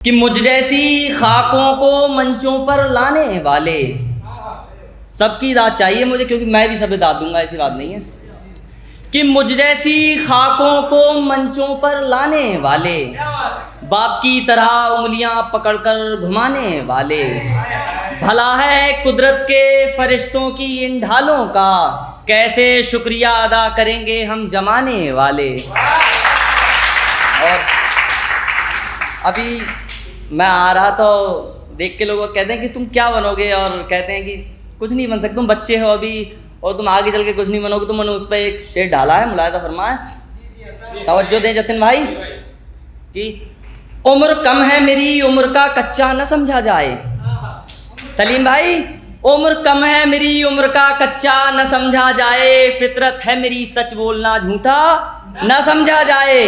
कि मुझ जैसी खाकों को मंचों पर लाने वाले, सबकी दाद चाहिए मुझे, क्योंकि मैं भी सब दाद दूंगा, ऐसी बात नहीं है। कि मुझ जैसी खाकों को मंचों पर लाने वाले, बाप की तरह उंगलियां पकड़कर घुमाने वाले, भला है कुदरत के फरिश्तों की इन ढालों का, कैसे शुक्रिया अदा करेंगे हम जमाने वाले। और अभी मैं आ रहा तो देख के लोग कहते हैं कि तुम क्या बनोगे, और कहते हैं कि कुछ नहीं बन सकते, तुम बच्चे हो अभी और तुम आगे चल के कुछ नहीं बनोगे। तो मैंने उस पर एक शेर डाला है, मुलायदा फरमाए, तवज्जो दें जतिन भाई, कि उम्र कम है मेरी उम्र का कच्चा न समझा जाए। सलीम भाई, उम्र कम है मेरी उम्र का कच्चा न समझा जाए, फितरत है मेरी सच बोलना झूठा न समझा जाए,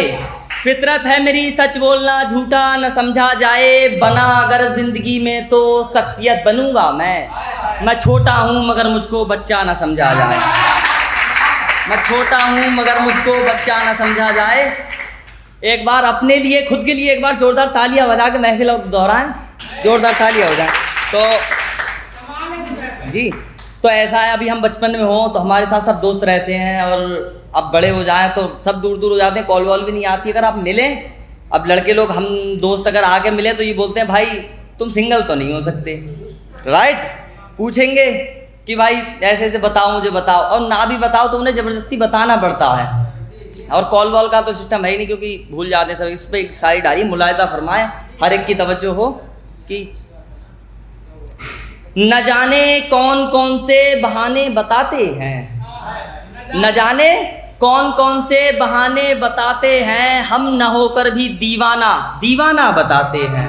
फितरत है मेरी सच बोलना झूठा न समझा जाए। बना अगर जिंदगी में तो शख्सियत बनूंगा मैं छोटा हूँ मगर मुझको बच्चा न समझा जाए, मैं छोटा हूँ मगर मुझको बच्चा न समझा जाए। एक बार अपने लिए, खुद के लिए एक बार जोरदार तालियां बजा के महफिल दोहराएं, जोरदार तालियां हो जाएं। तो जी, तो ऐसा है, अभी हम बचपन में हों तो हमारे साथ सब दोस्त रहते हैं, और अब बड़े हो जाएं तो सब दूर दूर हो जाते हैं, कॉल वॉल भी नहीं आती। अगर आप मिलें, अब लड़के लोग हम दोस्त अगर आके मिले तो ये बोलते हैं भाई तुम सिंगल तो नहीं हो सकते, राइट। पूछेंगे कि भाई ऐसे ऐसे बताओ, मुझे बताओ, और ना भी बताओ तो उन्हें ज़बरदस्ती बताना पड़ता है। और कॉल वॉल का तो सिस्टम है ही नहीं, क्योंकि भूल जाते हैं सब। इस पर एक सारी डाली, मुलायदा फरमाएं, हर एक की तवज्जो हो, कि न जाने कौन कौन से बहाने बताते हैं, न जाने कौन कौन से बहाने बताते हैं, हम न होकर भी दीवाना दीवाना बताते हैं,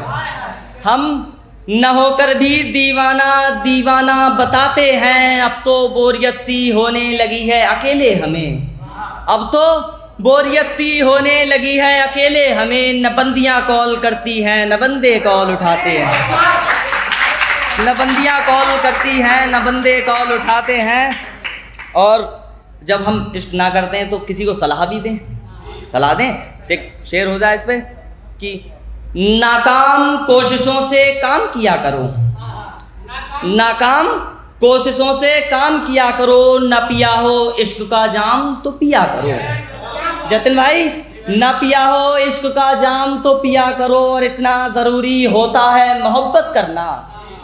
हम न होकर भी दीवाना दीवाना बताते हैं। अब तो बोरियत सी होने लगी है अकेले हमें, अब तो बोरियत सी होने लगी है अकेले हमें, न बंदियाँ कॉल करती हैं न बंदे कॉल उठाते हैं, न बंदियाँ कॉल करती हैं न बंदे कॉल उठाते हैं। और जब हम इष्ट ना करते हैं तो किसी को सलाह भी दें, सलाह दें। एक शेर हो जाए इस पर कि नाकाम कोशिशों से काम किया करो, नाकाम कोशिशों से काम किया करो, न पिया हो इश्क का जाम तो पिया करो। जतिन भाई, न पिया हो इश्क का जाम तो पिया करो, और इतना ज़रूरी होता है मोहब्बत करना,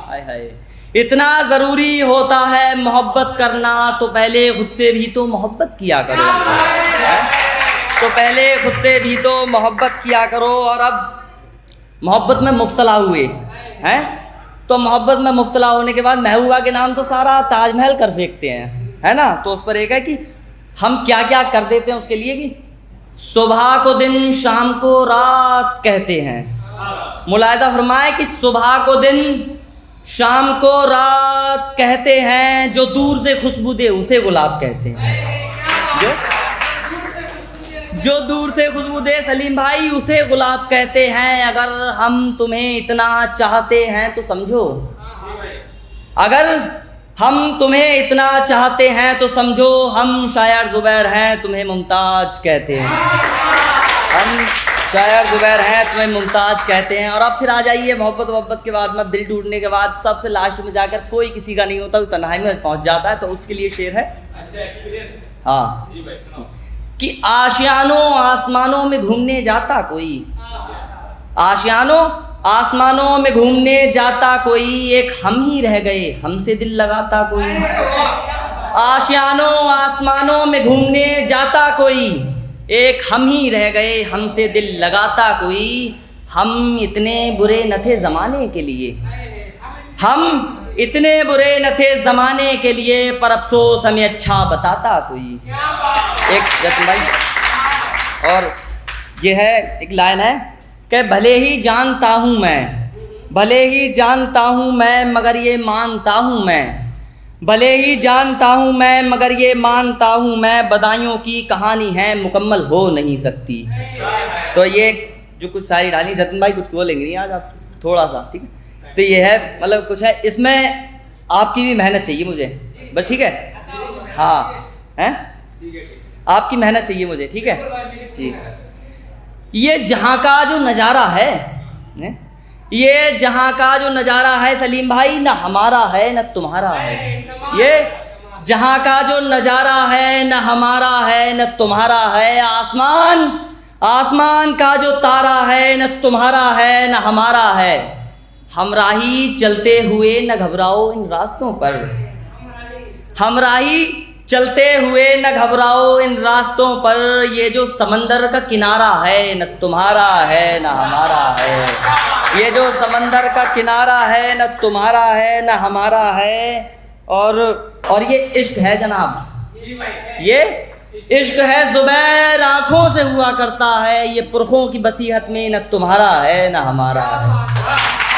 हाय हाय, इतना ज़रूरी होता है मोहब्बत करना, तो पहले खुद से भी तो मोहब्बत किया करो, तो पहले खुद से भी तो मोहब्बत किया करो। और अब मोहब्बत में मुब्तला हुए हैं, तो मोहब्बत में मुब्तला होने के बाद महबूबा के नाम तो सारा ताजमहल कर फेंकते हैं, है ना। तो उस पर एक है कि हम क्या क्या कर देते हैं उसके लिए, कि सुबह को दिन शाम को रात कहते हैं। मुलायदा फरमाए कि सुबह को दिन शाम को रात कहते हैं, जो दूर से खुशबू दे उसे गुलाब कहते हैं, जो दूर से खुशबू दे सलीम भाई उसे गुलाब कहते हैं। अगर हम तुम्हें इतना चाहते हैं तो समझो, अगर हम तुम्हें इतना चाहते हैं तो समझो, हम शायर ज़ुबैर हैं तुम्हें मुमताज कहते हैं, हम शायर ज़ुबैर हैं तुम्हें मुमताज कहते हैं। और अब फिर आ जाइए मोहब्बत के बाद में, दिल टूटने के बाद सबसे लास्ट में जाकर कोई किसी का नहीं होता, तो तन्हाई में पहुंच जाता है। तो उसके लिए शेर है, हाँ, कि आशियानों आसमानों में घूमने जाता कोई, आशियानों आसमानों में घूमने जाता कोई, एक हम ही रह गए हमसे दिल लगाता कोई। आशियानों आसमानों में घूमने जाता कोई, एक हम ही रह गए हमसे दिल लगाता कोई। हम इतने बुरे न थे ज़माने के लिए, हम इतने बुरे न थे ज़माने के लिए, पर अफसोस हमें अच्छा बताता कोई। एक जतिन भाई, और ये है एक लाइन है कि भले ही जानता हूँ मैं, भले ही जानता हूँ मैं मगर ये मानता हूँ मैं, भले ही जानता हूँ मैं मगर ये मानता हूँ मैं, बदायूं की कहानी है मुकम्मल हो नहीं सकती। तो ये जो कुछ सारी डाली, जतिन भाई कुछ बोलेंगे नहीं आज आप, थोड़ा सा, ठीक है। तो ये है, मतलब कुछ है इसमें, आपकी भी मेहनत चाहिए मुझे बस, ठीक है, हाँ, हैं, आपकी मेहनत चाहिए मुझे, ठीक है जी। ये जहाँ का जो नज़ारा है, ये जहाँ का जो नज़ारा है सलीम भाई, न हमारा है न तुम्हारा है। ये जहाँ का जो नज़ारा है न हमारा है न तुम्हारा है। आसमान आसमान का जो तारा है न तुम्हारा है न हमारा है। हमराही चलते हुए न घबराओ इन रास्तों पर, हमराही चलते हुए न घबराओ इन रास्तों पर। ये जो समंदर का किनारा है न तुम्हारा है न हमारा है। ये जो समंदर का किनारा है न तुम्हारा है न हमारा है। और ये इश्क है जनाब, ये इश्क है ज़ुबैर आँखों से हुआ करता है। ये पुरखों की बसीहत में न तुम्हारा है न हमारा है।